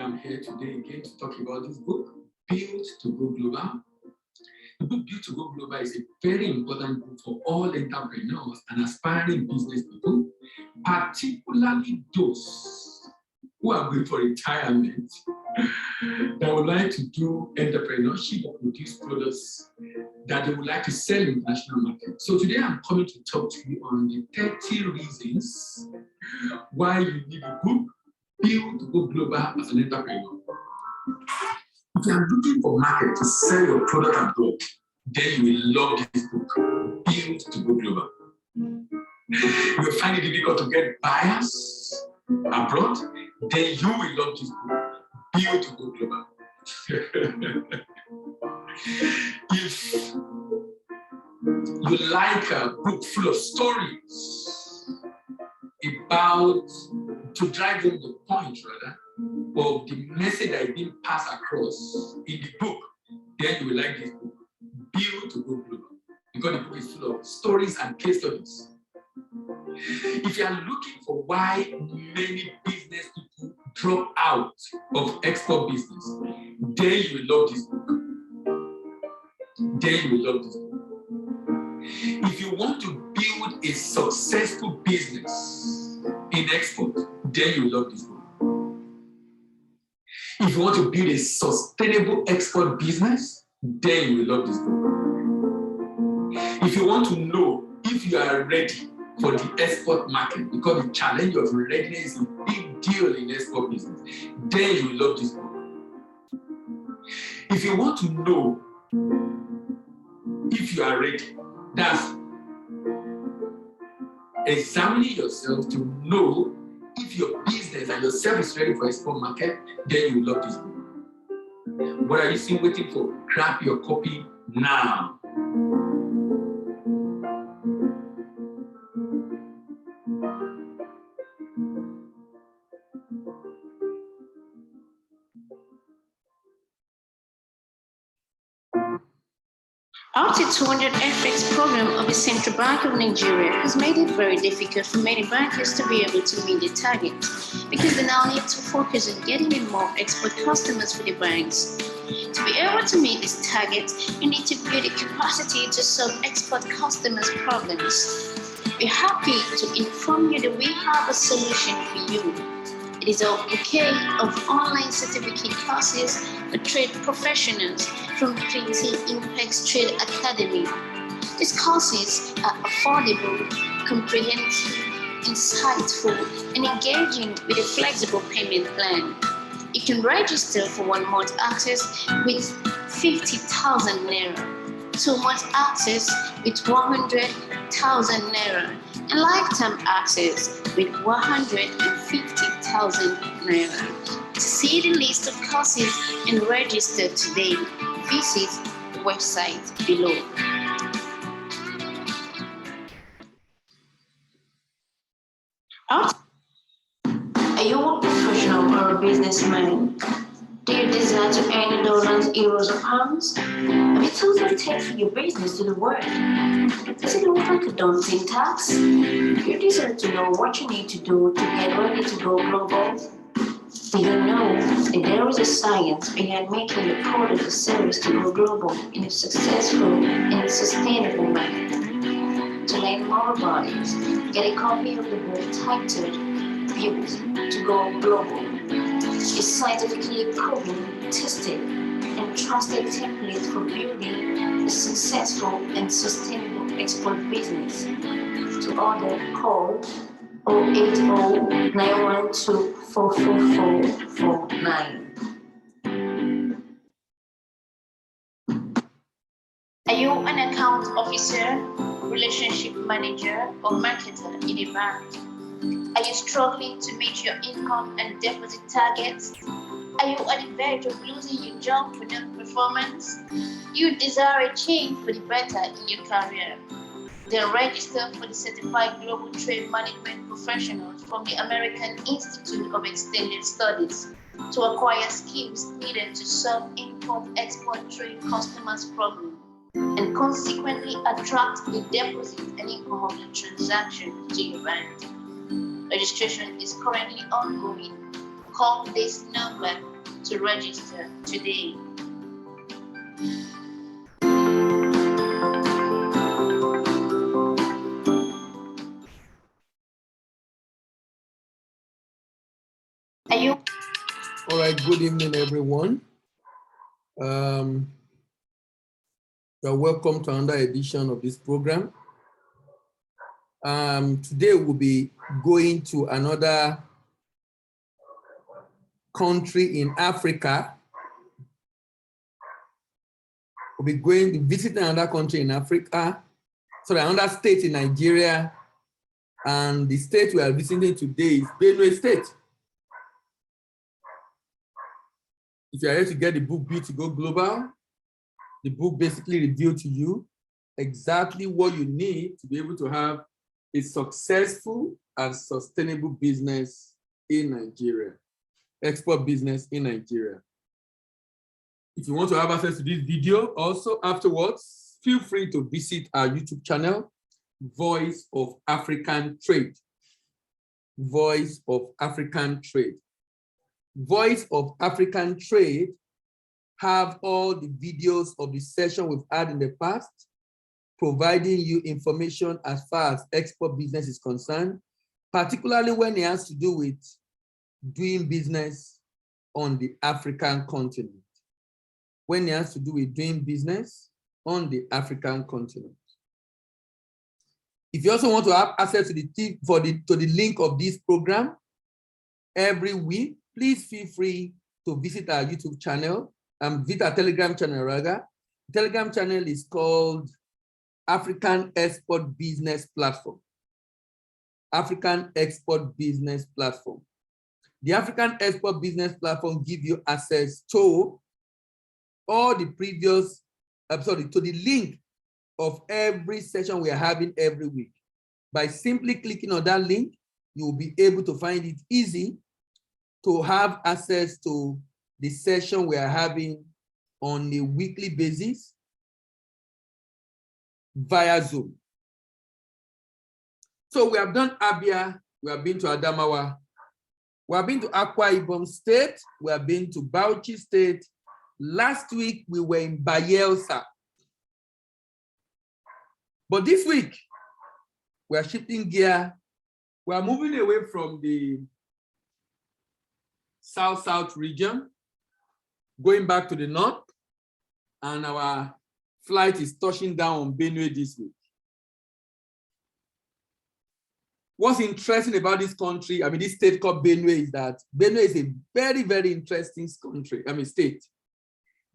I'm here today again to talk about this book, Built to Go Global. The book Built to Go Global is a very important book for all entrepreneurs and aspiring business people, particularly those who are going for retirement that would like to do entrepreneurship or produce products that they would like to sell in the international market. So today I'm coming to talk to you on the 30 reasons why you need a book Built to Go Global as an entrepreneur. If you are looking for market to sell your product abroad, then you will love this book, Built to Go Global. You will find it difficult to get buyers abroad, then you will love this book, Built to Go Global. If you like a book full of stories about, to drive home the point rather, of the message that is being passed across in the book, then you will like this book, Built to Go Global, because the book is full of stories and case studies. If you are looking for why many business people drop out of export business, then you will love this book. Then you will love this book. If you want to build a successful business in export, then you will love this book. If you want to build a sustainable export business, then you will love this book. If you want to know if you are ready for the export market, because the challenge of readiness is a big deal in export business, then you will love this book. If you want to know if you are ready, that's examining yourself to know if your business and yourself is ready for export market, then you will love this book. What are you still waiting for? Grab your copy now. Up to 200 FX program of the Central Bank of Nigeria has made it very difficult for many bankers to be able to meet their targets because they now need to focus on getting in more export customers for the banks. To be able to meet this target, you need to build a capacity to solve export customers' problems. We're happy to inform you that we have a solution for you. It is a bouquet of online certificate classes for trade professionals from PT Impex Trade Academy. These courses are affordable, comprehensive, insightful, and engaging with a flexible payment plan. You can register for 1 month access with 50,000 Naira, 2 months access with 100,000 Naira, and lifetime access with 150,000 Naira. To see the list of courses and register today, visit the website below. Are you a professional or a businessman? Do you desire to earn dollars, euros, or pounds? Have you thought of taking your business to the world? Does it look like a daunting task? Do you desire to know what you need to do to get ready to go global? Do you know that there is a science behind making the product or service to go global in a successful and sustainable manner? To learn more about it, get a copy of the book titled Built to Go Global. A scientifically proven, tested, and trusted template for building a successful and sustainable export business. To order, call 080-912-44449. Are you an account officer, relationship manager, or marketer in a bank? Are you struggling to meet your income and deposit targets? Are you at the verge of losing your job for non-performance? You desire a change for the better in your career? Then register for the Certified Global Trade Management Professionals from the American Institute of Extended Studies to acquire skills needed to solve import-export trade customers' problems and consequently attract the deposit and income of the transaction to your bank. Registration is currently ongoing. Call this number to register today. Are you? All right, good evening, everyone. You're welcome to another edition of this program. Today we'll be going to another country in Africa. We'll be going to visit another country in Africa, another state in Nigeria, and the state we are visiting today is Benue State. If you are here to get the book Build to Go Global, the book basically reveals to you exactly what you need to be able to have a successful and sustainable business in Nigeria, export business in Nigeria. If you want to have access to this video, also afterwards, feel free to visit our YouTube channel, Voice of African Trade. Voice of African Trade. Voice of African Trade have all the videos of the session we've had in the past, providing you information as far as export business is concerned, particularly when it has to do with doing business on the African continent. When it has to do with doing business on the African continent. If you also want to have access to the link of this program every week, please feel free to visit our YouTube channel and visit our Telegram channel rather. The Telegram channel is called African Export Business Platform. African Export Business Platform. The African Export Business Platform gives you access to all the previous, to the link of every session we are having every week. By simply clicking on that link, you will be able to find it easy to have access to the session we are having on a weekly basis via Zoom. So we have done Abia, we have been to Adamawa, we have been to Akwa Ibom State, we have been to Bauchi State. Last week we were in Bayelsa. But this week we are shifting gear. We are moving away from the South-South region, going back to the north, and our flight is touching down on Benue this week. What's interesting about this country, this state called Benue, is that Benue is a very, very interesting state.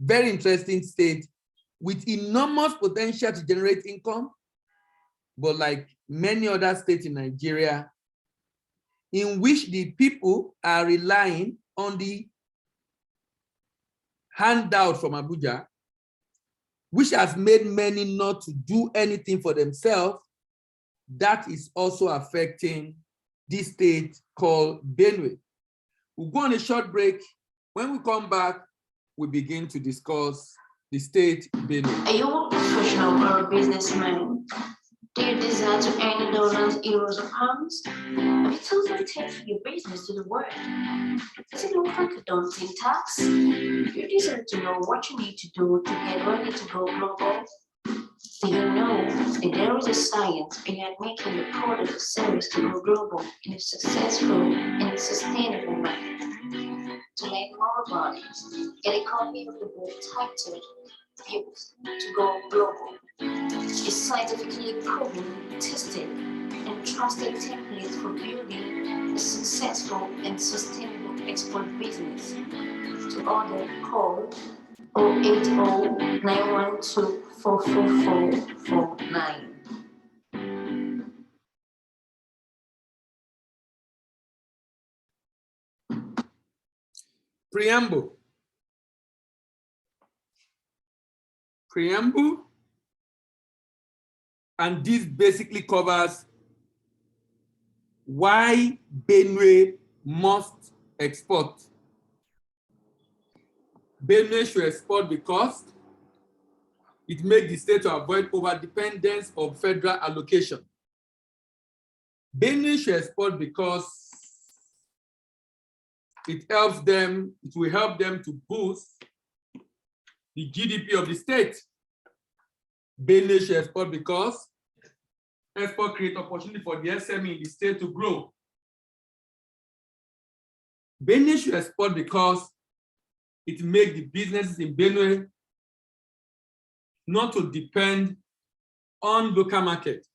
Very interesting state with enormous potential to generate income, but like many other states in Nigeria, in which the people are relying on the handout from Abuja, which has made many not to do anything for themselves. That is also affecting this state called Benue. We'll go on a short break. When we come back, we begin to discuss the state Benue. Are you a professional or a businessman? Do you desire to earn dollars, euros, or pounds? Have you totally taken your business to the world? Does it look like a daunting task? You deserve to know what you need to do to get ready to go global. Do you know that there is a science behind making your product or service to go global in a successful and sustainable manner? To learn more about it, get a copy of the book titled Build to Go Global. A scientifically proven, tested, and trusted template for building a successful and sustainable export business. To order, call 080-912-44449. Preamble, and this basically covers why Benue must export. Benue should export because it makes the state to avoid over-dependence of federal allocation. Benue should export because it helps them, it will help them to boost the GDP of the state. Benue should export because export creates opportunity for the SME in the state to grow. Benue should export because it makes the businesses in Benue not to depend on local market,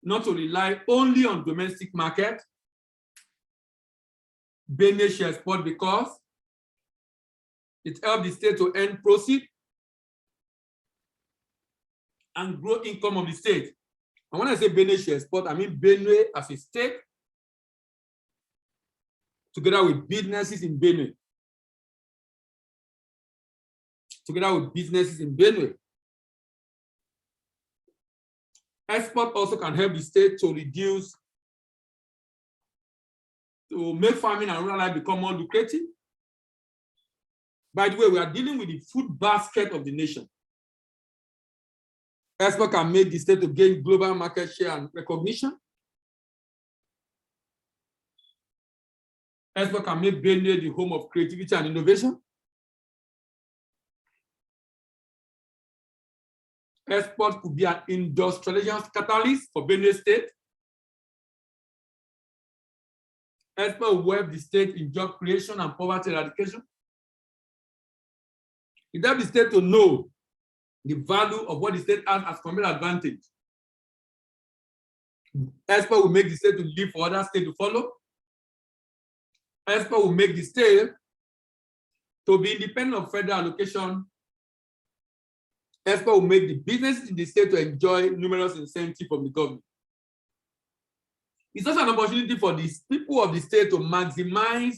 not to rely only on domestic market. Benue should export because it helps the state to earn proceeds and grow income of the state. And when I say Benue should export, I mean Benue as a state, together with businesses in Benue. Together with businesses in Benue. Export also can help the state to reduce, to make farming and rural life become more lucrative. By the way, we are dealing with the food basket of the nation. Export can make the state to gain global market share and recognition. Export can make Benue the home of creativity and innovation. Export could be an industrialization catalyst for Benue State. Export will help the state in job creation and poverty eradication. It helps the state to know the value of what the state has as competitive advantage. Export will make the state to live for other states to follow. Export will make the state to be independent of federal allocation. Export will make the businesses in the state to enjoy numerous incentives from the government. It's also an opportunity for the people of the state to maximize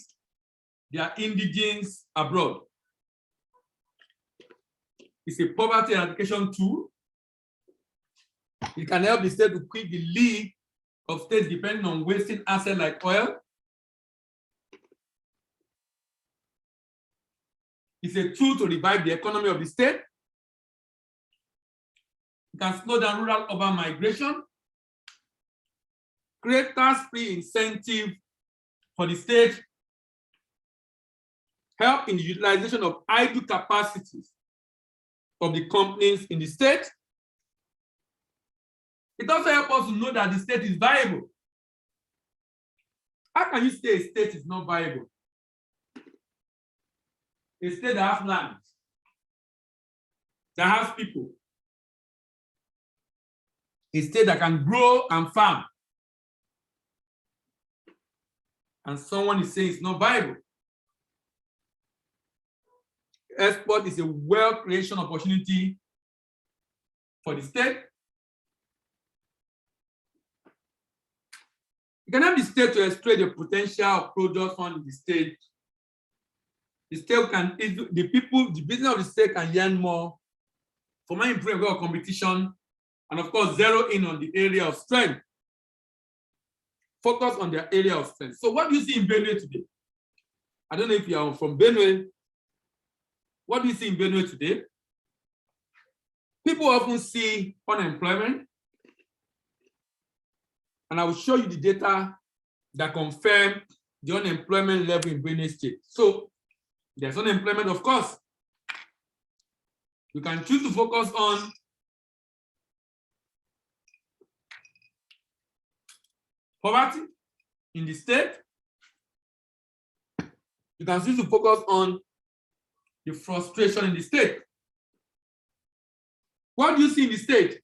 their indigenes abroad. It's a poverty eradication tool. It can help the state to quit the league of states depending on wasting assets like oil. It's a tool to revive the economy of the state. It can slow down rural-urban migration, create tax-free incentive for the state, help in the utilization of idle capacities of the companies in the state. It also helps us to know that the state is viable. How can you say a state is not viable? A state that has land, that has people, a state that can grow and farm, and someone is saying it's not viable. Export is a wealth creation opportunity for the state. You can help the state to exploit the potential of products found in the state. The state can, the people, the business of the state can learn more for more improvement of competition, and of course, zero in on the area of strength. Focus on their area of strength. So what do you see in Benue today? I don't know if you are from Benue. What do you see in Benue today? People often see unemployment, and I will show you the data that confirm the unemployment level in Benue State. So there's unemployment, of course. You can choose to focus on poverty in the state. You can choose to focus on the frustration in the state. What do you see in the state?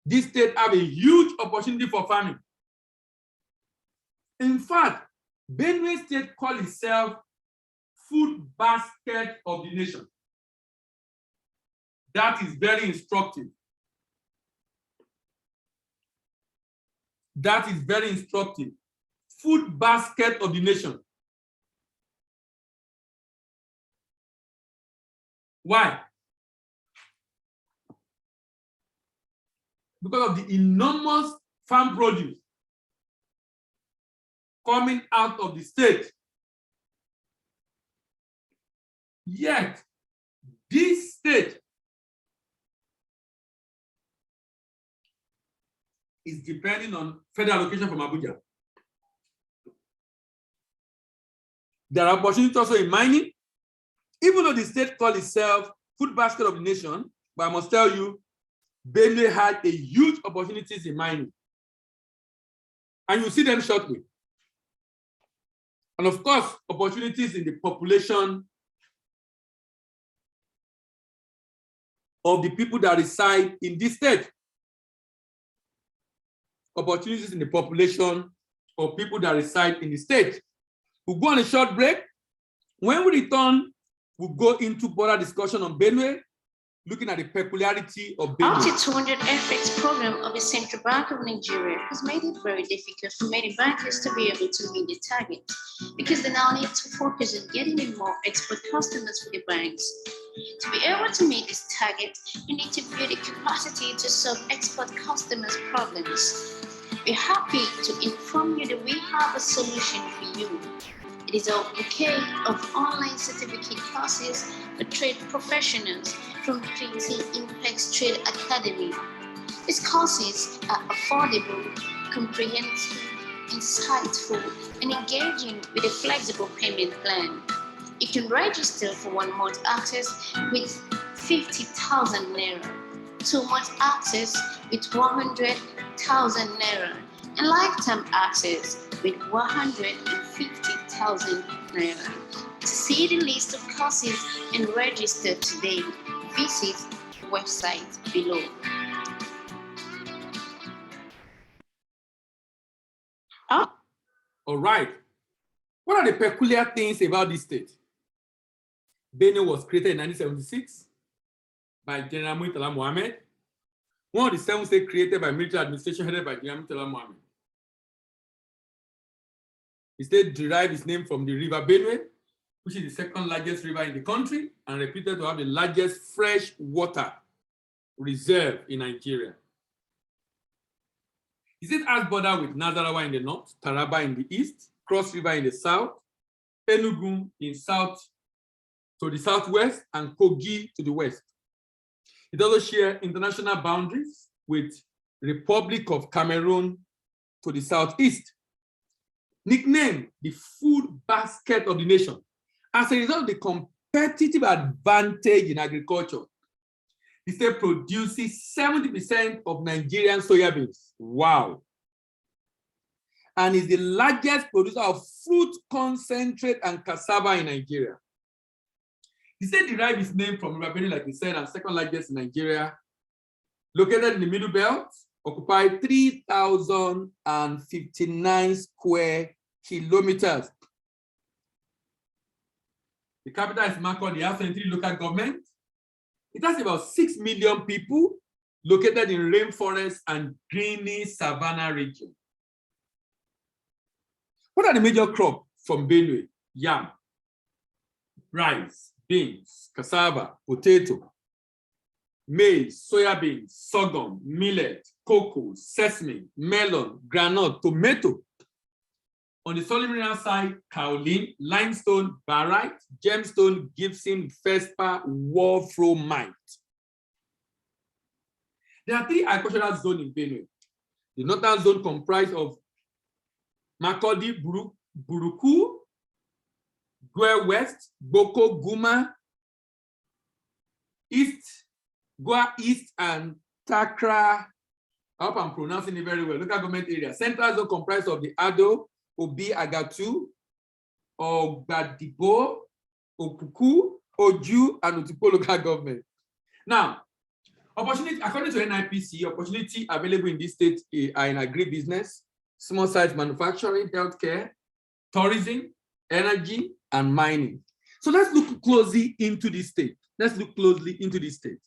This state have a huge opportunity for farming. In fact, Benue State calls itself food basket of the nation. That is very instructive. That is very instructive. Food basket of the nation. Why? Because of the enormous farm produce coming out of the state. Yet, this state is depending on federal allocation from Abuja. There are opportunities also in mining, even though the state calls itself food basket of the nation, but I must tell you, Benue had a huge opportunities in mining. And you see them shortly. And of course, opportunities in the population of the people that reside in this state. Opportunities in the population of people that reside in the state. We'll go on a short break. When we return, we'll go into broader discussion on Benue, looking at the peculiarity of Benue. Multi-200 FX program of the Central Bank of Nigeria has made it very difficult for many bankers to be able to meet the target because they now need to focus on getting in more export customers for the banks. To be able to meet this target, you need to build a capacity to solve export customers' problems. We're happy to inform you that we have a solution for you. It is a bouquet of online certificate courses for trade professionals from PT Impex Trade Academy. These courses are affordable, comprehensive, insightful, and engaging with a flexible payment plan. You can register for 1 month access with 50,000 naira, 2 months access with 100,000 naira, and lifetime access with 150,000 naira. To see the list of courses and register today, visit the website below. All right. What are the peculiar things about this state? Benue was created in 1976 by General Murtala Mohammed, one of the 7 states created by military administration headed by General Murtala Mohammed. The state derived its name from the river Benue, which is the 2nd largest river in the country and reputed to have the largest fresh water reserve in Nigeria. The state has border with Nasarawa in the north, Taraba in the east, Cross River in the south, Enugu in south to the southwest, and Kogi to the west. It also shares international boundaries with Republic of Cameroon to the southeast. Nicknamed the food basket of the nation, as a result of the competitive advantage in agriculture, the state produces 70% of Nigerian soya beans. Wow. And is the largest producer of fruit concentrate and cassava in Nigeria. The state derived its name from River Benue, like we said, and 2nd largest in Nigeria, located in the Middle Belt, occupied 3,059 square kilometers. The capital is Makurdi. It has 23 local government. It has about 6 million people located in rainforest and greeny savanna region. What are the major crops from Benue? Yam, rice, beans, cassava, potato, maize, soybeans, sorghum, millet, cocoa, sesame, melon, groundnut, tomato. On the solid mineral side, kaolin, limestone, barite, gemstone, gypsum, feldspar, wolframite. There are 3 agricultural zones in Benue. The northern zone comprised of Makurdi, Buruku, Gwe West, Boko, Guma, East, Gwa East, and Takra. I hope I'm pronouncing it very well. Local government area. Central zone comprised of the Ado, Obi, Agatu, Ogbadibo, Okuku, Oju, and Otupo local government. Now, opportunity, according to NIPC, opportunity available in this state are in agribusiness, small size manufacturing, healthcare, tourism, energy, and mining. So let's look closely into this state. Let's look closely into this state.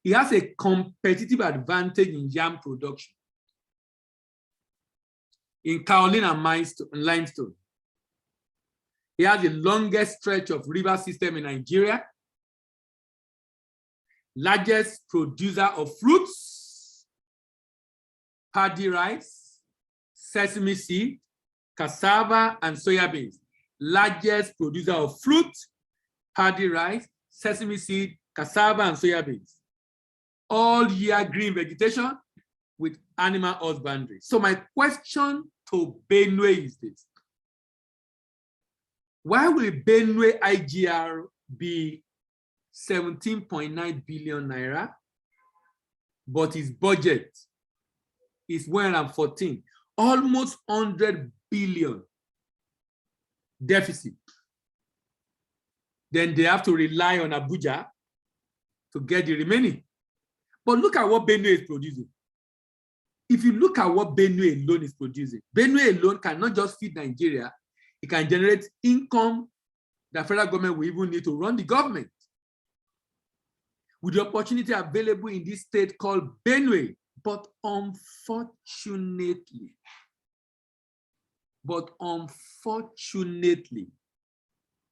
It has a competitive advantage in yam production, in kaolin and limestone. It has the longest stretch of river system in Nigeria, largest producer of fruits, paddy rice, sesame seed, cassava, and soya beans. Largest producer of fruit, paddy rice, sesame seed, cassava, and soya beans. All year green vegetation, with animal husbandry. So my question to Benue is this. Why will Benue IGR be 17.9 billion naira, but its budget is 114, almost 100 billion deficit? Then they have to rely on Abuja to get the remaining. But look at what Benue is producing. If you look at what Benue alone is producing, Benue alone cannot just feed Nigeria, it can generate income that federal government will even need to run the government. With the opportunity available in this state called Benue, but unfortunately,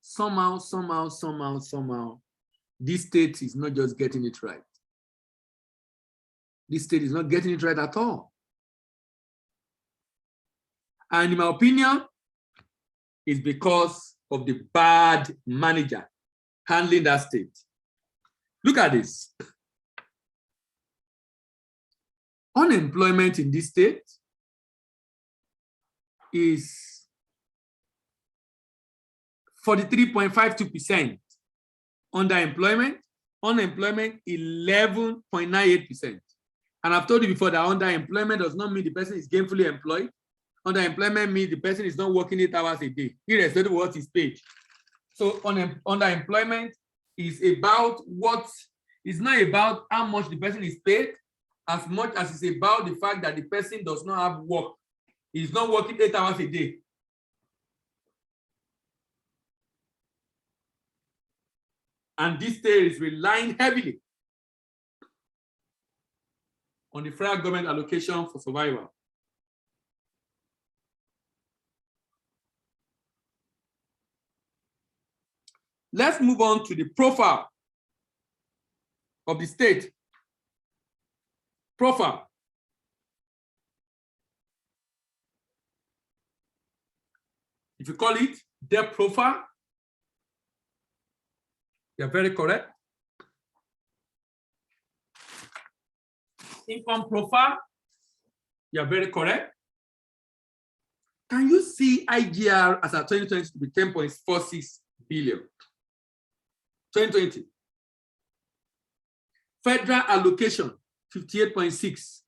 somehow, this state is not just getting it right. This state is not getting it right at all. And in my opinion, it's because of the bad manager handling that state. Look at this. Unemployment in this state is 43.52%. Underemployment, unemployment 11.98%. And I've told you before that underemployment does not mean the person is gainfully employed. Underemployment means the person is not working 8 hours a day, irrespective of what is paid. So underemployment is about what is not about how much the person is paid, as much as it's about the fact that the person does not have work. He's not working 8 hours a day. And this state is relying heavily on the federal government allocation for survival. Let's move on to the profile of the state. Profile. If you call it debt profile, you're very correct. Income profile, you're very correct. Can you see IGR as at 2020 to be 10.46 billion? 2020. Federal allocation, 58.6.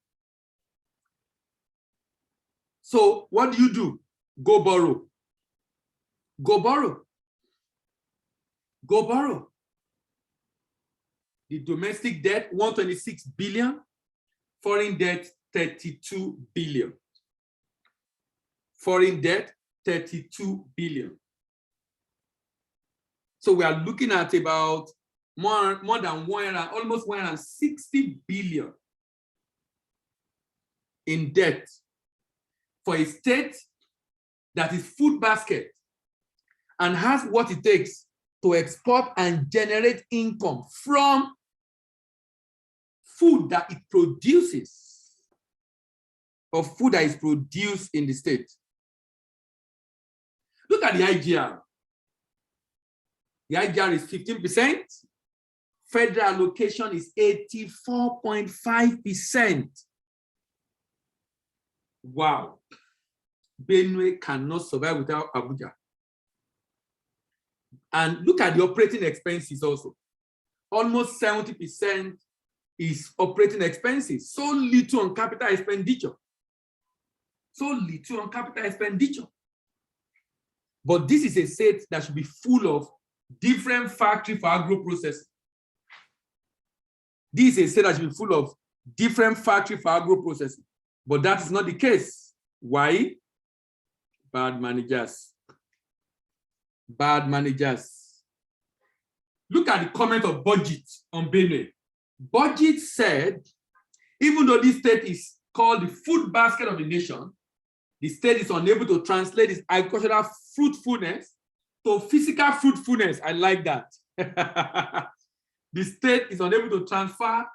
So what do? Go borrow. Go borrow. Go borrow. The domestic debt, 126 billion. Foreign debt, 32 billion. Foreign debt, 32 billion. So we are looking at about more than almost 160 billion in debt for a state that is food basket and has what it takes to export and generate income from food that it produces, or food that is produced in the state. Look at the IGR. The IGR is 15%. Federal allocation is 84.5%. Wow. Benue cannot survive without Abuja. And look at the operating expenses also. Almost 70% is operating expenses. So little on capital expenditure. So little on capital expenditure. But this is a state that should be full of different factories for agro processing. This is a state that should be full of different factories for agro processing. But that is not the case. Why? Bad managers. Bad managers. Look at the comment of Budget on Benue. Budget said, even though this state is called the food basket of the nation, the state is unable to translate its agricultural fruitfulness to physical fruitfulness. I like that. The state is unable to transfer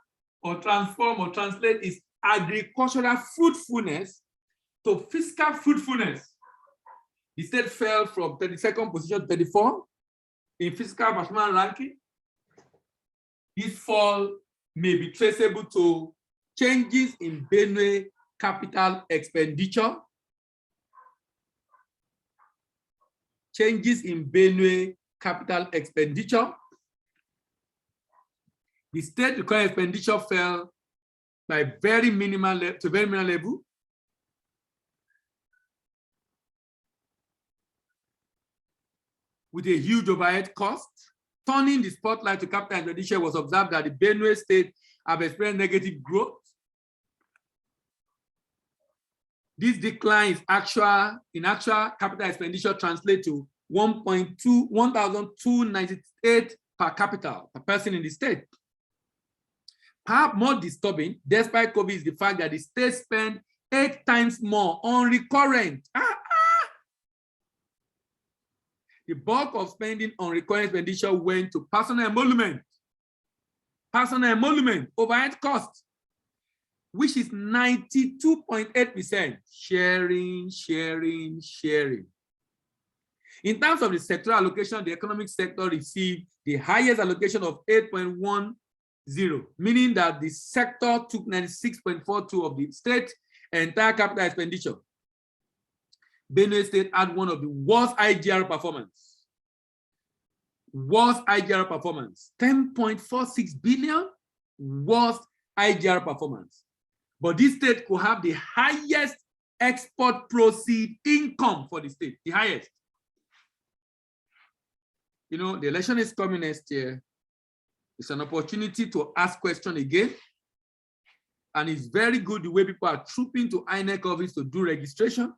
or transform or translate its agricultural fruitfulness to physical fruitfulness. The state fell from 32nd position to 34 in physical performance ranking. This fall may be traceable to changes in Benue capital expenditure. Changes in Benue capital expenditure. The state recurrent expenditure fell by very minimal level. With a huge overhead cost. Turning the spotlight to capital expenditure, was observed that the Benue state have experienced negative growth. This decline in actual capital expenditure translates to 1,298 per capita per person in the state. Perhaps more disturbing, despite COVID, is the fact that the state spent 8 times more on recurrent. The bulk of spending on recurrent expenditure went to personal emolument, overhead costs, which is 92.8%. Sharing. In terms of the sectoral allocation, the economic sector received the highest allocation of 8.10, meaning that the sector took 96.42 of the state entire capital expenditure. Benue State had one of the worst IGR performance. 10.46 billion, worst IGR performance. But this state could have the highest export proceed income for the state, the highest. You know, the election is coming next year. It's an opportunity to ask questions again. And it's very good the way people are trooping to INEC office to do registration,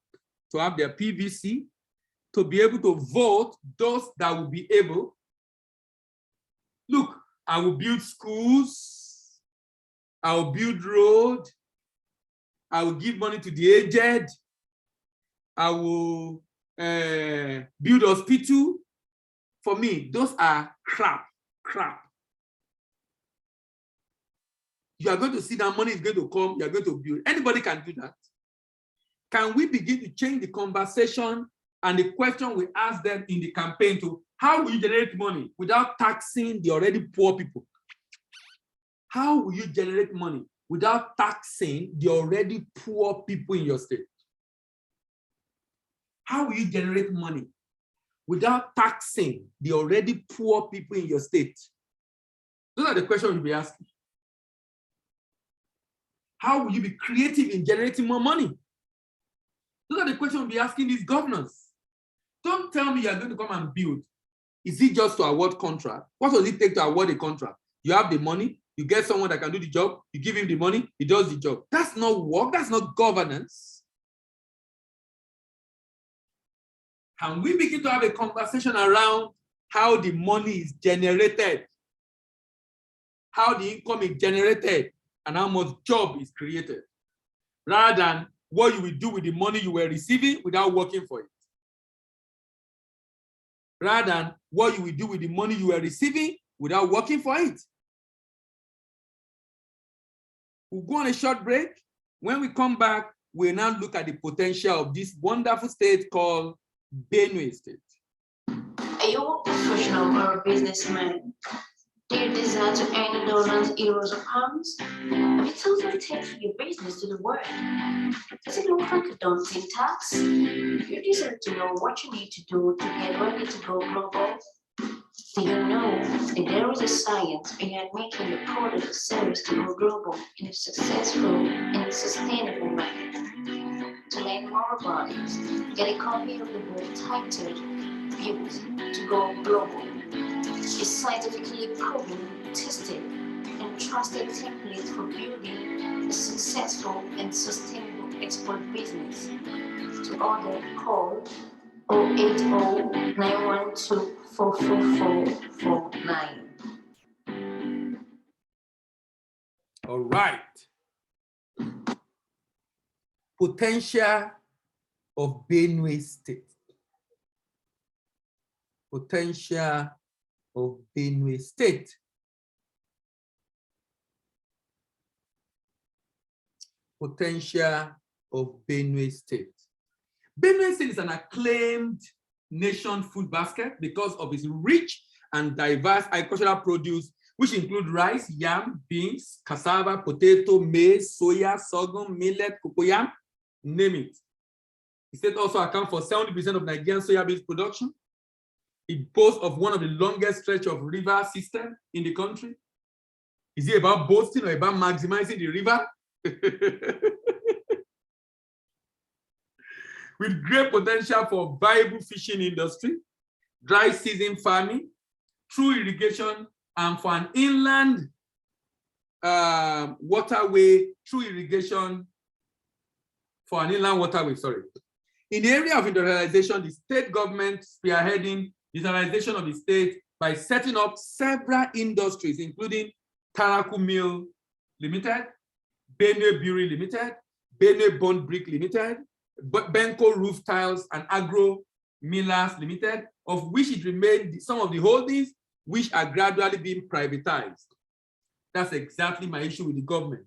to have their PVC, to be able to vote those that will be able. Look, I will build schools, I will build road, I will give money to the aged, I will build hospital. For me, those are crap. You are going to see that money is going to come, you are going to build. Anybody can do that. Can we begin to change the conversation and the question we ask them in the campaign to how will you generate money without taxing the already poor people? How will you generate money without taxing the already poor people in your state? How will you generate money without taxing the already poor people in your state? Those are the questions you'll be asking. How will you be creative in generating more money? Those are the questions we'll be asking these governors. Don't tell me you're going to come and build. Is it just to award contract? What does it take to award a contract? You have the money, you get someone that can do the job, you give him the money, he does the job. That's not work, that's not governance. Can we begin to have a conversation around how the money is generated, how the income is generated, and how much job is created, rather than what you will do with the money you were receiving without working for it? Rather than what you will do with the money you were receiving without working for it. We'll go on a short break. When we come back, we'll now look at the potential of this wonderful state called Benue State. Are you a professional or a businessman? Do you desire to earn dollars, euros, or pounds? Have you thought what it takes for your business to do work? Does it look like a daunting task? You deserve to know what you need to do to get ready to go global. Do you know that there is a science behind making your product or service to go global in a successful and sustainable manner? To learn more about it, get a copy of the book titled Built to Go Global. A scientifically proven, tested, and trusted template for building a successful and sustainable export business. To order, call 080-912-44449. All right. Potential of Benue State. Potential of Benue State. Potential of Benue State. Benue State is an acclaimed nation food basket because of its rich and diverse agricultural produce which include rice, yam, beans, cassava, potato, maize, soya, sorghum, millet, cocoyam, name it. The state also accounts for 70% of Nigerian soya beans production. It boasts of one of the longest stretch of river system in the country. Is it about boasting or about maximizing the river? With great potential for viable fishing industry, dry season farming, through irrigation, and for an inland waterway, through irrigation, for an inland waterway, sorry. In the area of industrialization, the state government spearheading industrialization of the state by setting up several industries, including Taraku Mill Limited, Benue Brewery Limited, Benue Bond Brick Limited, Benko Roof Tiles and Agro Millers Limited, of which it remained some of the holdings which are gradually being privatized. That's exactly my issue with the government.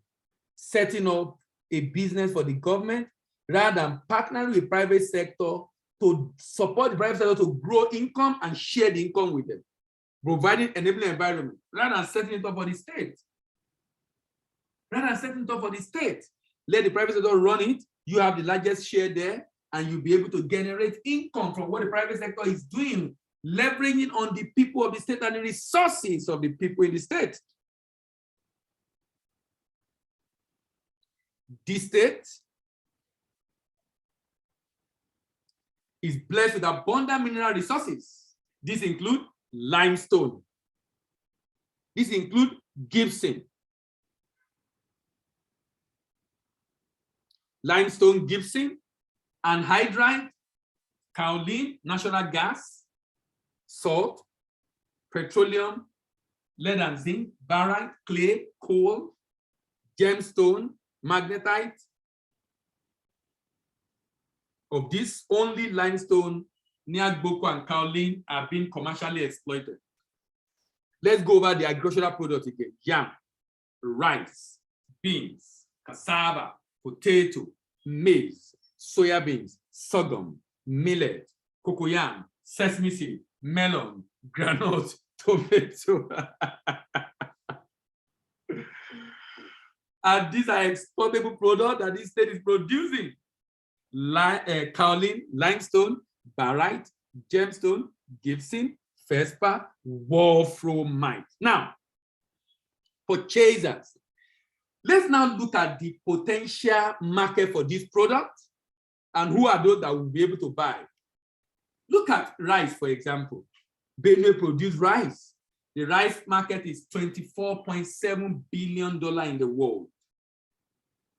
Setting up a business for the government rather than partnering with the private sector to support the private sector to grow income and share the income with them, providing enabling environment, rather than setting it up for the state. Rather than setting it up for the state, let the private sector run it, you have the largest share there, and you'll be able to generate income from what the private sector is doing, leveraging on the people of the state and the resources of the people in the state. This state is blessed with abundant mineral resources. These include limestone. These include gypsum. Limestone, gypsum, anhydrite, kaolin, natural gas, salt, petroleum, lead and zinc, barite, clay, coal, gemstone, magnetite. Of this, only limestone, Niagboko, and kaolin are being commercially exploited. Let's go over the agricultural products again. Yam, rice, beans, cassava, potato, maize, soya beans, sorghum, millet, cocoyam, sesame seed, melon, granite, tomato. And these are exportable products that this state is producing. Kaolin, limestone, barite, gemstone, gypsum, feldspar, wolframite. Now, purchasers. Let's now look at the potential market for this product and who are those that will be able to buy. Look at rice, for example. Benue produce rice. The rice market is $24.7 billion in the world.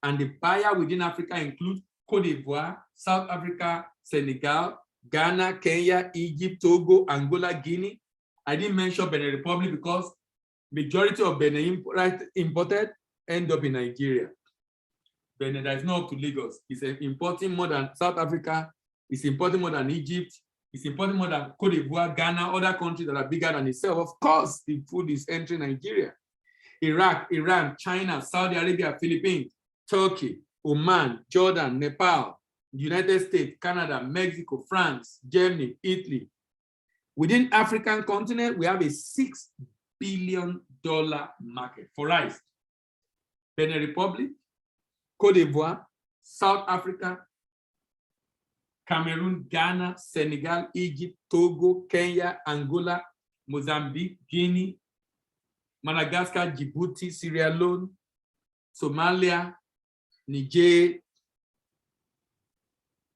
And the buyer within Africa include Cote d'Ivoire, South Africa, Senegal, Ghana, Kenya, Egypt, Togo, Angola, Guinea. I didn't mention Benin Republic because majority of Benin imported end up in Nigeria. Benin that is not up to Lagos. It's importing more than South Africa. It's importing more than Egypt. It's importing more than Cote d'Ivoire, Ghana, other countries that are bigger than itself. Of course, the food is entering Nigeria. Iraq, Iran, China, Saudi Arabia, Philippines, Turkey, Oman, Jordan, Nepal, United States, Canada, Mexico, France, Germany, Italy. Within African continent, we have a $6 billion market for rice. Benin Republic, Cote d'Ivoire, South Africa, Cameroon, Ghana, Senegal, Egypt, Togo, Kenya, Angola, Mozambique, Guinea, Madagascar, Djibouti, Sierra Leone, Somalia, Niger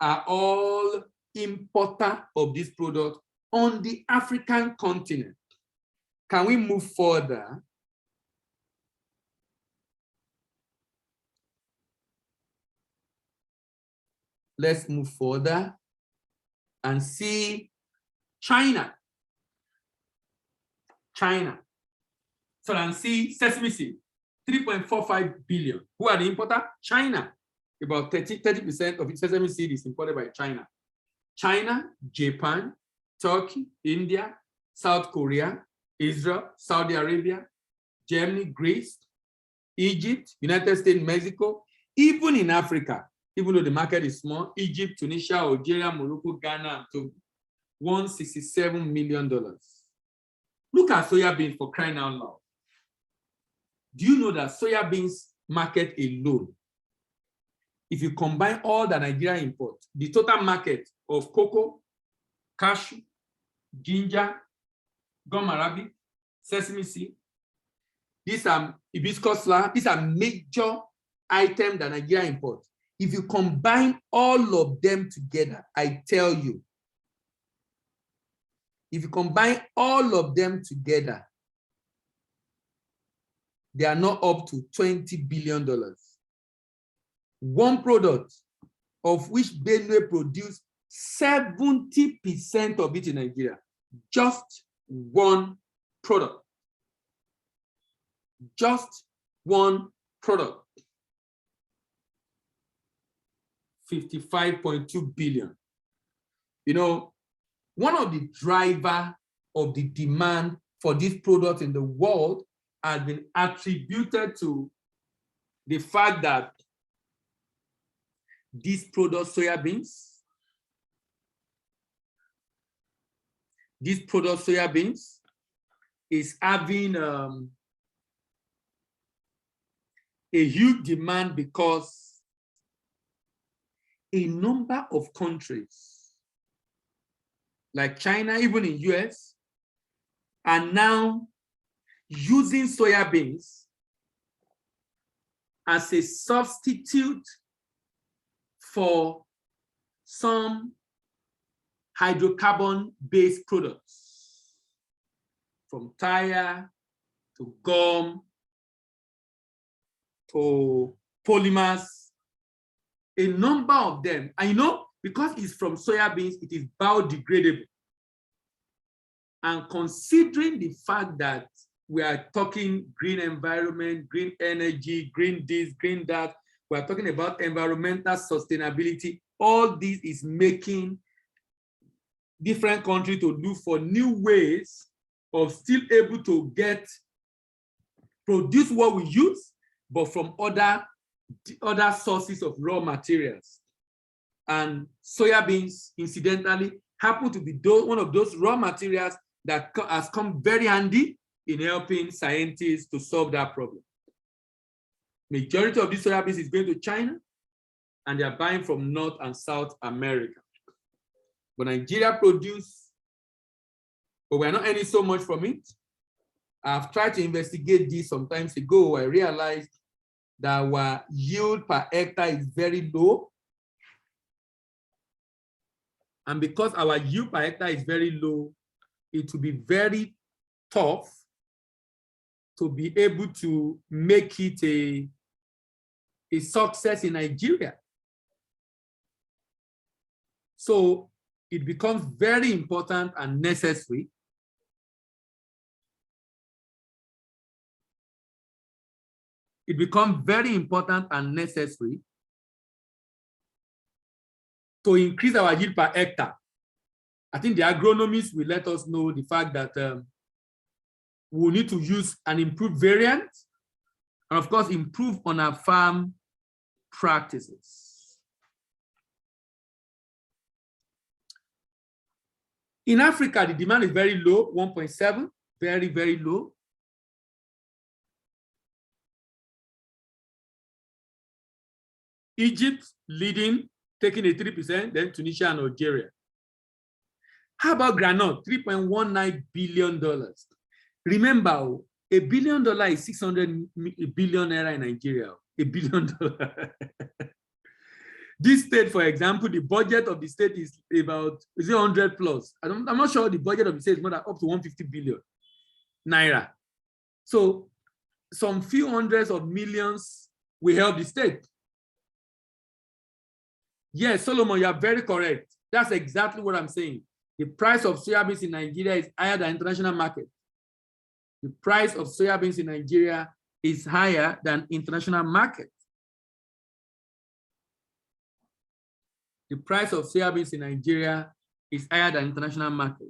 are all importers of this product on the African continent. Can we move further? Let's move further and see China. So and see sesame seed, 3.45 billion. Who are the importer? China. About 30% of its sesame seed is imported by China. China, Japan, Turkey, India, South Korea, Israel, Saudi Arabia, Germany, Greece, Egypt, United States, Mexico, even in Africa, even though the market is small, Egypt, Tunisia, Algeria, Morocco, Ghana, and Togo, $167 million. Look at soya beans, for crying out loud. Do you know that soya beans market alone, if you combine all the Nigeria imports, the total market of cocoa, cashew, ginger, gum arabic, sesame seed, these are hibiscus flower, these are major items that Nigeria imports. If you combine all of them together, I tell you, if you combine all of them together, they are not up to $20 billion. One product of which Benue produce 70% of it in Nigeria. Just one product. Just one product. 55.2 billion. You know, one of the drivers of the demand for these products in the world has been attributed to the fact that these products, soybeans, is having a huge demand because a number of countries like China, even in US, are now using soybeans as a substitute for some hydrocarbon-based products, from tire to gum to polymers, a number of them. I know because it's from soybeans, it is biodegradable. And considering the fact that we are talking green environment, green energy, green this, green that, we are talking about environmental sustainability, all this is making different countries to look for new ways of still able to produce what we use, but from other sources of raw materials. And soybeans, incidentally, happen to be one of those raw materials that has come very handy in helping scientists to solve that problem. Majority of these soybeans is going to China, and they are buying from North and South America. But Nigeria produce, but we're not earning so much from it. I've tried to investigate this some time ago. I realized that our yield per hectare is very low. And because our yield per hectare is very low, it will be very tough to be able to make it a success in Nigeria. So it becomes very important and necessary to increase our yield per hectare. I think the agronomists will let us know the fact that we'll need to use an improved variant and, of course, improve on our farm practices. In Africa, the demand is very low, 1.7, very, very low. Egypt leading, taking a 3%, then Tunisia and Algeria. How about granite? $3.19 billion. Remember, $1 billion is 600 billion naira in Nigeria. $1 billion. This state, for example, the budget of the state is about 100 plus. I'm not sure the budget of the state is more than up to 150 billion naira. So some few hundreds of millions will help the state. Yes, Solomon, you are very correct. That's exactly what I'm saying. The price of soybeans in Nigeria is higher than international market. The price of soybeans in Nigeria is higher than international market. The price of soybeans in Nigeria is higher than international market.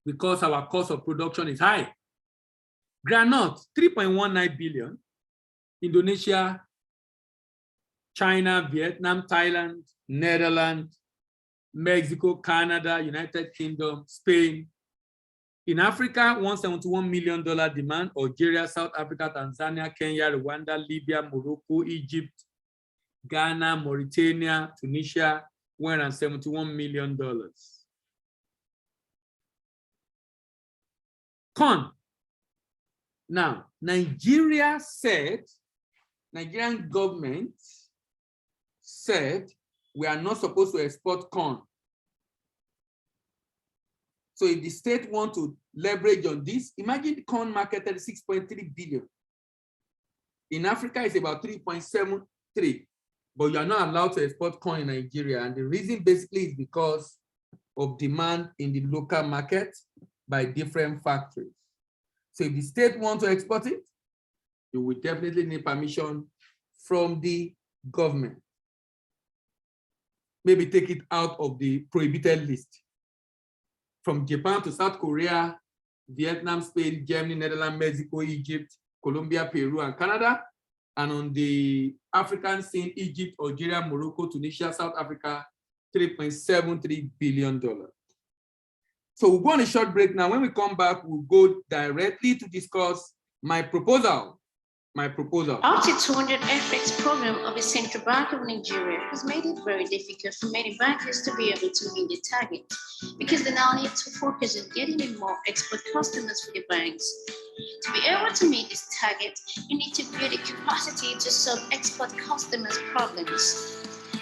Because our cost of production is high. Granite, 3.19 billion. Indonesia, China, Vietnam, Thailand, Netherlands, Mexico, Canada, United Kingdom, Spain. In Africa, $171 million demand, Algeria, South Africa, Tanzania, Kenya, Rwanda, Libya, Morocco, Egypt, Ghana, Mauritania, Tunisia, $171 million. Corn. Now, Nigerian government said we are not supposed to export corn. So if the state want to leverage on this, imagine the corn market at 6.3 billion. In Africa, it's about 3.73, but you are not allowed to export corn in Nigeria. And the reason basically is because of demand in the local market by different factories. So if the state wants to export it, you will definitely need permission from the government. Maybe take it out of the prohibited list. From Japan to South Korea, Vietnam, Spain, Germany, Netherlands, Mexico, Egypt, Colombia, Peru, and Canada. And on the African scene, Egypt, Algeria, Morocco, Tunisia, South Africa, $3.73 billion. So we'll go on a short break now. When we come back, we'll go directly to discuss my proposal. AfCFTA FX program of the Central Bank of Nigeria has made it very difficult for many bankers to be able to meet the target because they now need to focus on getting in more export customers for the banks. To be able to meet this target, you need to build a capacity to solve export customers' problems.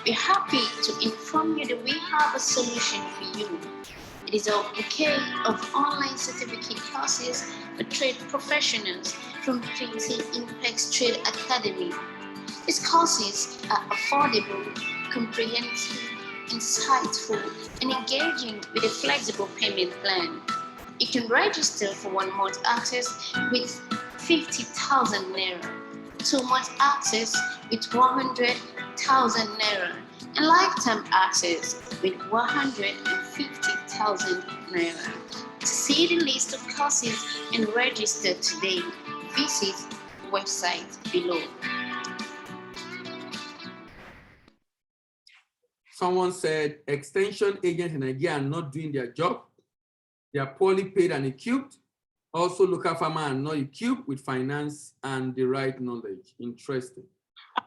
We're happy to inform you that we have a solution for you. It is a bouquet of online certificate courses for trade professionals from PT Impex Trade Academy. These courses are affordable, comprehensive, insightful, and engaging with a flexible payment plan. You can register for 1 month access with 50,000 Naira, 2 months access with 100,000 Naira, and lifetime access with 150,000 Naira. To see the list of courses and register today, visit the website below. Someone said extension agents in Nigeria are not doing their job. They are poorly paid and equipped. Also, local farmers are not equipped with finance and the right knowledge. Interesting.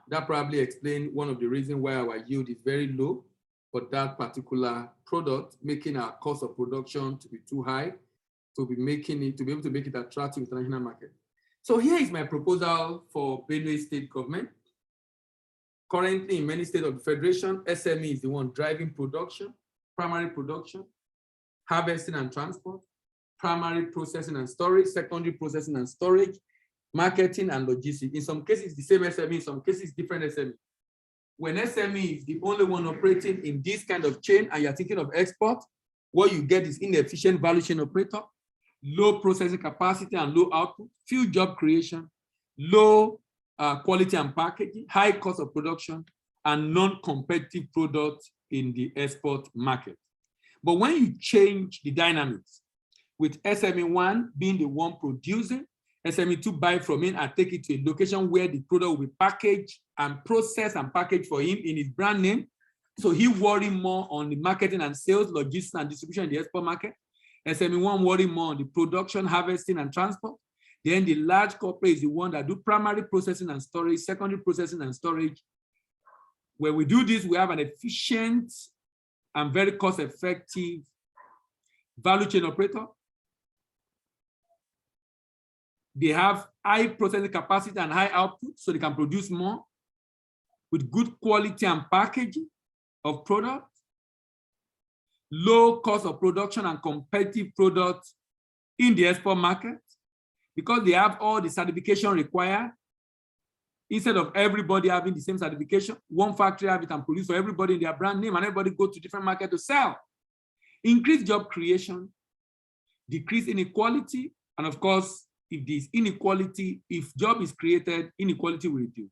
That probably explains one of the reasons why our yield is very low for that particular product, making our cost of production to be too high to be able to make it attractive to the international market. So here is my proposal for Benue State government. Currently, in many states of the Federation, SME is the one driving production, primary production, harvesting and transport, primary processing and storage, secondary processing and storage, marketing and logistics. In some cases, the same SME, in some cases, different SME. When SME is the only one operating in this kind of chain and you're thinking of export, what you get is inefficient value chain operator, low processing capacity and low output, few job creation, low quality and packaging, high cost of production, and non-competitive products in the export market. But when you change the dynamics, with SME1 being the one producing, SME2 buy from him and take it to a location where the product will be packaged and processed and packaged for him in his brand name. So he worry more on the marketing and sales, logistics and distribution in the export market. SME1 worry more on the production, harvesting and transport. Then the large corporate is the one that do primary processing and storage, secondary processing and storage. When we do this, we have an efficient and very cost-effective value chain operator. They have high processing capacity and high output, so they can produce more with good quality and packaging of product, low cost of production and competitive products in the export market, because they have all the certification required. Instead of everybody having the same certification, one factory have it and produce for everybody in their brand name, and everybody go to different market to sell. Increase job creation, decrease inequality, and of course, if there's inequality, if job is created, inequality will reduce.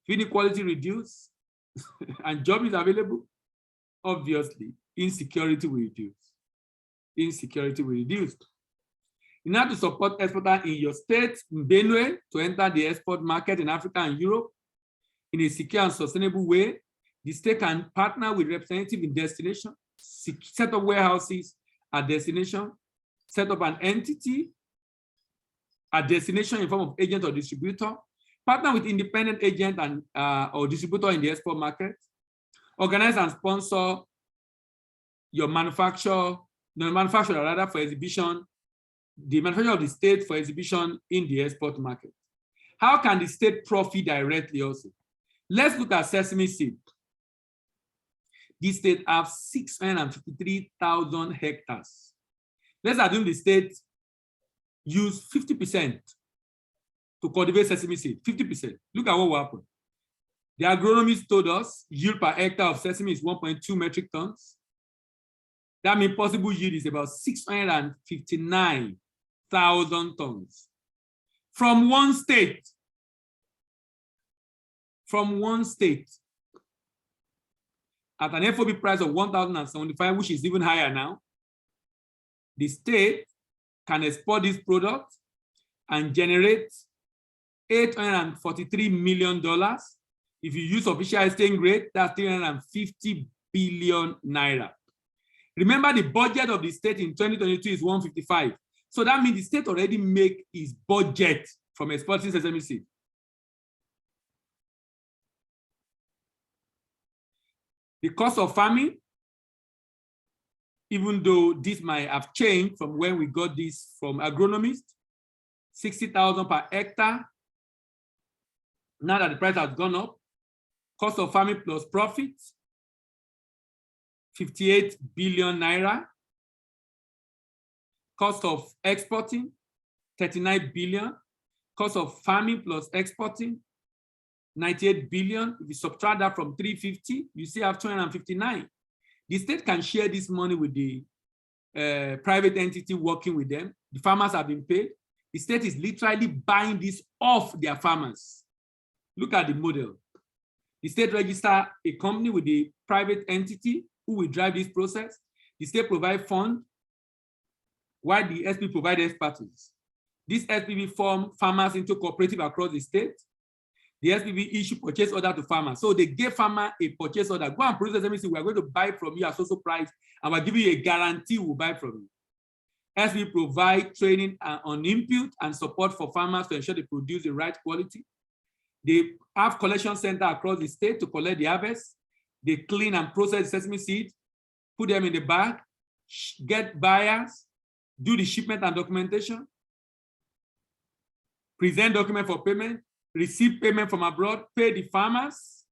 If inequality reduce and job is available, obviously, insecurity will reduce. Insecurity will reduce. In order to support exporters in your state, in Benue, to enter the export market in Africa and Europe, in a secure and sustainable way. The state can partner with representatives in destination, set up warehouses at destination, set up an entity at destination in form of agent or distributor, partner with independent agent and or distributor in the export market, organize and sponsor your manufacturer for exhibition, the manufacturer of the state for exhibition in the export market. How can the state profit directly also? Let's look at sesame seed. This state has 653,000 hectares. Let's assume the state use 50% to cultivate sesame seed, 50%. Look at what will happen. The agronomist told us yield per hectare of sesame is 1.2 metric tons. That means possible yield is about 659,000 tons. From one state. From one state. At an FOB price of 1,075, which is even higher now, the state can export this product and generate $843 million. If you use official exchange rate, that's 350 billion naira. Remember, the budget of the state in 2022 is 155. So that means the state already make its budget from exporting sesame seed. The cost of farming, even though this might have changed from when we got this from agronomists, 60,000 per hectare. Now that the price has gone up, cost of farming plus profits, 58 billion naira. Cost of exporting, 39 billion. Cost of farming plus exporting, 98 billion. If you subtract that from 350, you still have 259. The state can share this money with the private entity working with them. The farmers have been paid. The state is literally buying this off their farmers. Look at the model. The state register a company with the private entity who will drive this process. The state provide fund, while the SP provide expertise. This SPV form farmers into cooperative across the state. The SPV issue purchase order to farmers. So they give farmer a purchase order. Go and process everything. We are going to buy from you at social price, and we'll give you a guarantee we'll buy from you. SPV provide training on input and support for farmers to ensure they produce the right quality. They have collection center across the state to collect the harvest. They clean and process sesame seed, put them in the bag, get buyers, do the shipment and documentation, present document for payment, receive payment from abroad, pay the farmers,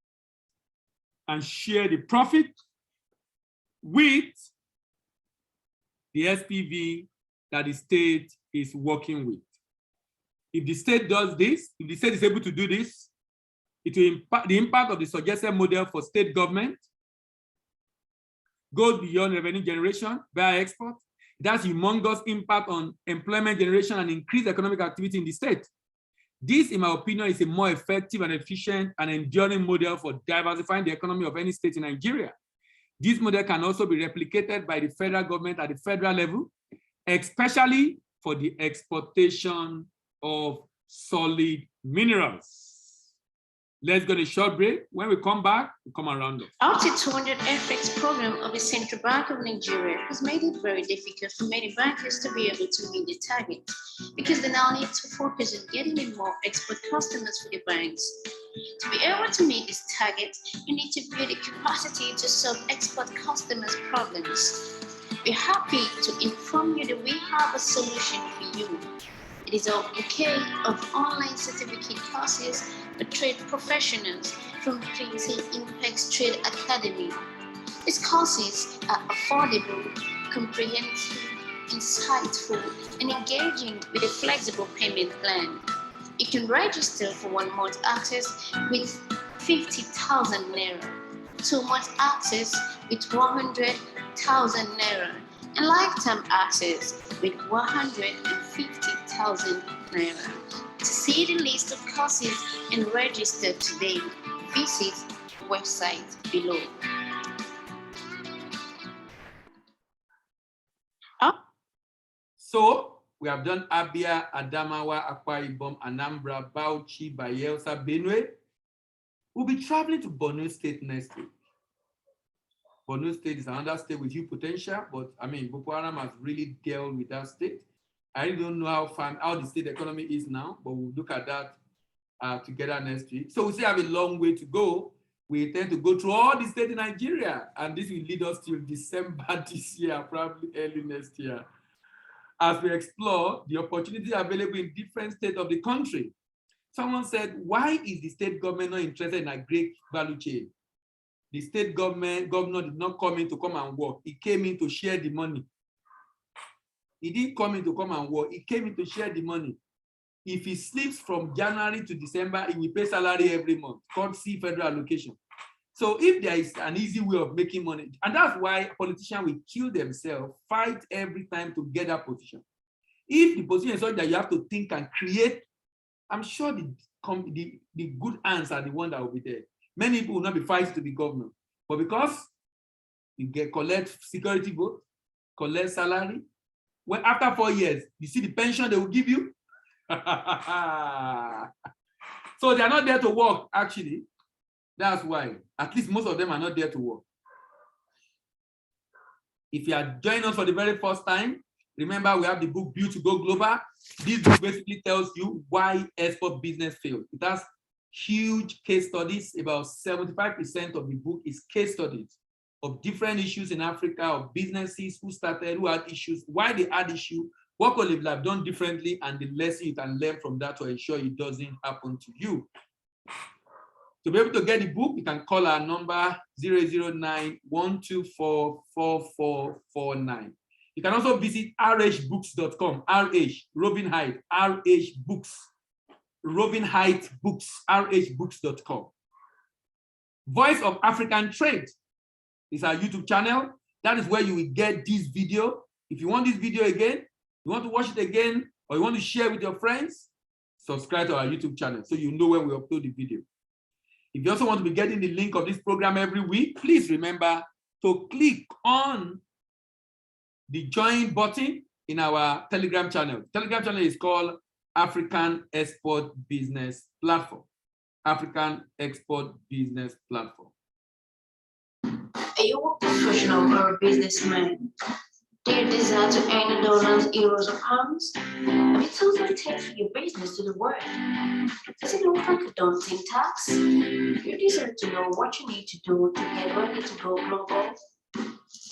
and share the profit with the SPV that the state is working with. If the state does this, if the state is able to do this, it will impact the impact of the suggested model for state government goes beyond revenue generation via export. It has humongous impact on employment generation and increased economic activity in the state. This, in my opinion, is a more effective and efficient and enduring model for diversifying the economy of any state in Nigeria. This model can also be replicated by the federal government at the federal level, especially for the exportation of solid minerals. Let's go to a short break. When we come back, we come around up. Up to 200 FX program of the Central Bank of Nigeria has made it very difficult for many bankers to be able to meet the target because they now need to focus on getting in more export customers for the banks. To be able to meet this target, you need to build a capacity to solve export customers' problems. We're happy to inform you that we have a solution for you. It is a bouquet of online certificate courses for trade professionals from the Impex Trade Academy. These courses are affordable, comprehensive, insightful, and engaging with a flexible payment plan. You can register for 1 month access with 50,000 naira, 2 months access with 100,000 naira, and lifetime access with 150,000 naira. To see the list of courses and register today, visit the website below. So we have done Abia, Adamawa, Akwa Ibom, Anambra, Bauchi, Bayelsa, Benue. We'll be traveling to Benue State next week. Benue State is another state with huge potential, but I mean, Boko Haram has really dealt with that state. I really don't know how the state economy is now, but we'll look at that together next week. So we still have a long way to go. We intend to go through all the states in Nigeria, and this will lead us till December this year, probably early next year, as we explore the opportunities available in different states of the country. Someone said, why is the state government not interested in a great value chain? The state governor did not come in to come and work. He came in to share the money. He didn't come in to come and work. He came in to share the money. If he sleeps from January to December, he will pay salary every month, called C federal allocation. So if there is an easy way of making money, and that's why politicians will kill themselves, fight every time to get that position. If the position is such that you have to think and create, I'm sure the good hands are the one that will be there. Many people will not be fighting to be governor, but because you collect security vote, collect salary, when after 4 years, you see the pension they will give you. So they are not there to work, actually. That's why. At least most of them are not there to work. If you are joining us for the very first time, remember we have the book Build to Go Global. This book basically tells you why export business failed. It has huge case studies. About 75% of the book is case studies of different issues in Africa, of businesses who started, who had issues, why they had issues, what could they have done differently, and the lesson you can learn from that to ensure it doesn't happen to you. To be able to get the book, you can call our number 009-124-4449. You can also visit rhbooks.com, Robin Hyde, Robin Hyde Books, rhbooks.com. Voice of African Trade is our YouTube channel. That is where you will get this video. If you want this video again, you want to watch it again, or you want to share with your friends, subscribe to our YouTube channel so you know when we upload the video. If you also want to be getting the link of this program every week, please remember to click on the join button in our Telegram channel. Telegram channel is called African Export Business Platform. African Export Business Platform. Are you a professional or a businessman? Do you desire to earn dollars, euros, or pounds? Have you totally taken your business to the world? Does it look like a daunting task? You deserve to know what you need to do to get ready to go global.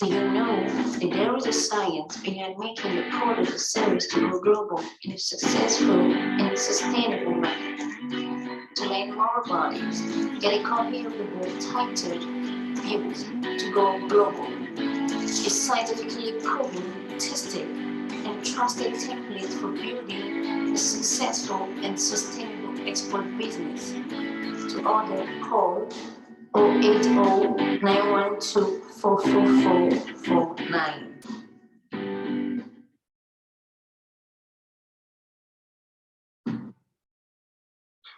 Do you know that there is a science behind making your product or service to go global in a successful and sustainable manner? To learn more about it, get a copy of the book titled Build to Go Global. A scientifically proven, tested, and trusted template for building a successful and sustainable export business. To order, call 080-912-44449.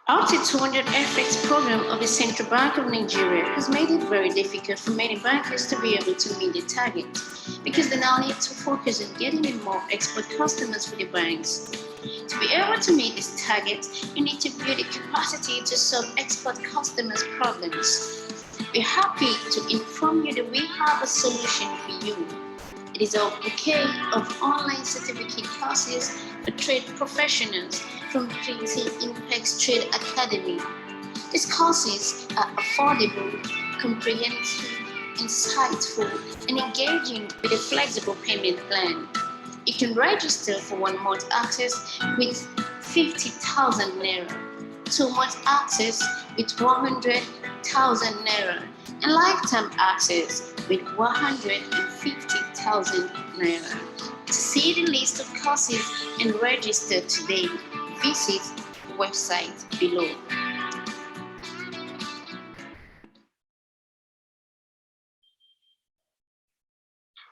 Up to 200 FX program of the Central Bank of Nigeria has made it very difficult for many bankers to be able to meet their target because they now need to focus on getting in more export customers for the banks. To be able to meet this target, you need to build a capacity to solve export customers' problems. We're happy to inform you that we have a solution for you. It is a bouquet of online certificate classes for trade professionals from Trinity Impex Trade Academy. These courses are affordable, comprehensive, insightful, and engaging with a flexible payment plan. You can register for 1 month access with 50,000 Naira, 2 months access with 100,000 Naira, and lifetime access with 150,000 Naira. To see the list of courses and register today, visit the website below.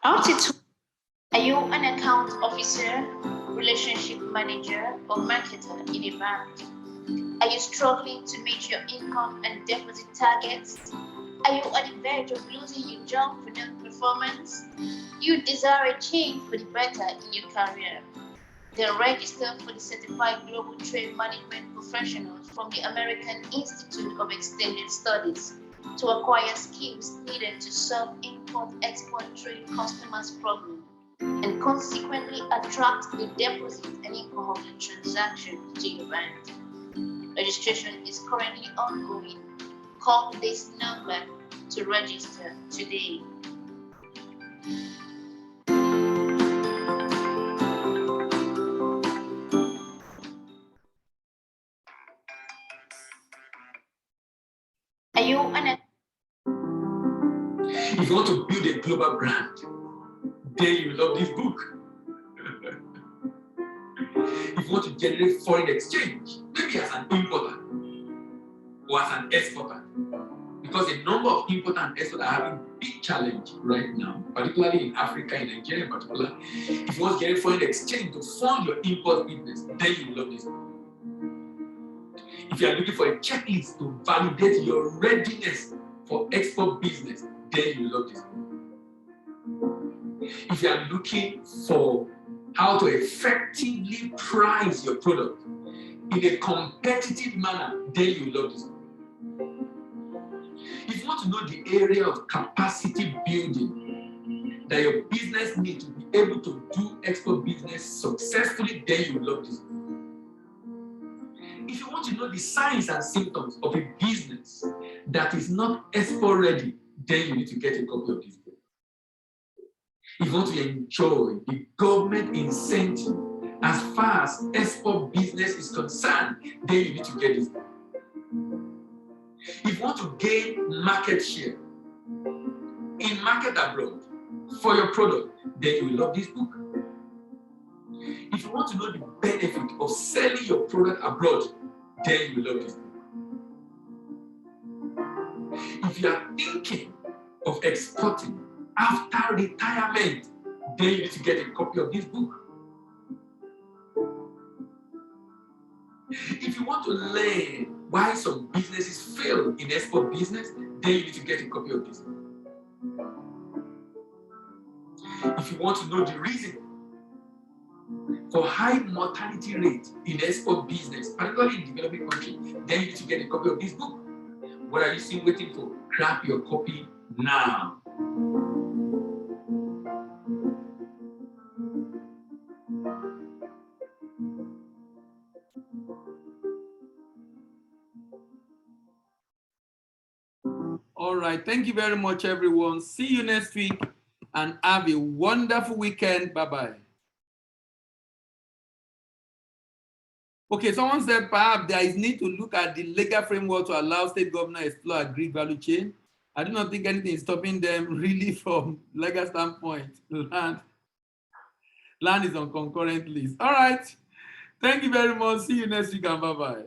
Are you an account officer, relationship manager, or marketer in a bank? Are you struggling to meet your income and deposit targets? Are you on the verge of losing your job for non-performance? You desire a change for the better in your career. They're registered for the Certified Global Trade Management Professionals from the American Institute of Extended Studies to acquire skills needed to solve import-export trade customers' problems and consequently attract the deposit and income of the transaction to your bank. Registration is currently ongoing. Call this number to register today. Are you an If you want to build a global brand, then you love this book. If you want to generate foreign exchange, maybe as an importer or as an exporter, because a number of importers and exporters are having big challenge right now, particularly in Africa, in Nigeria in particular. If you want to generate foreign exchange to fund your import business, then you love this book. If you are looking for a checklist to validate your readiness for export business, then you love this book. If you are looking for how to effectively price your product in a competitive manner, then you love this book. If you want to know the area of capacity building that your business needs to be able to do export business successfully, then you love this book. If you want to know the signs and symptoms of a business that is not export ready, then you need to get a copy of this book. If you want to enjoy the government incentive as far as export business is concerned, then you need to get this book. If you want to gain market share in market abroad for your product, then you will love this book. If you want to know the benefit of selling your product abroad, then you will love this book. If you are thinking of exporting after retirement, then you need to get a copy of this book. If you want to learn why some businesses fail in export business, then you need to get a copy of this book. If you want to know the reason for high mortality rate in export business, particularly in developing countries, then you need to get a copy of this book. What are you still waiting for? Grab your copy now. All right. Thank you very much, everyone. See you next week and have a wonderful weekend. Bye-bye. Okay, someone said perhaps there is need to look at the legal framework to allow state governors to explore agreed value chain. I do not think anything is stopping them really from legal standpoint. Land is on concurrent list. All right. Thank you very much. See you next week and bye-bye.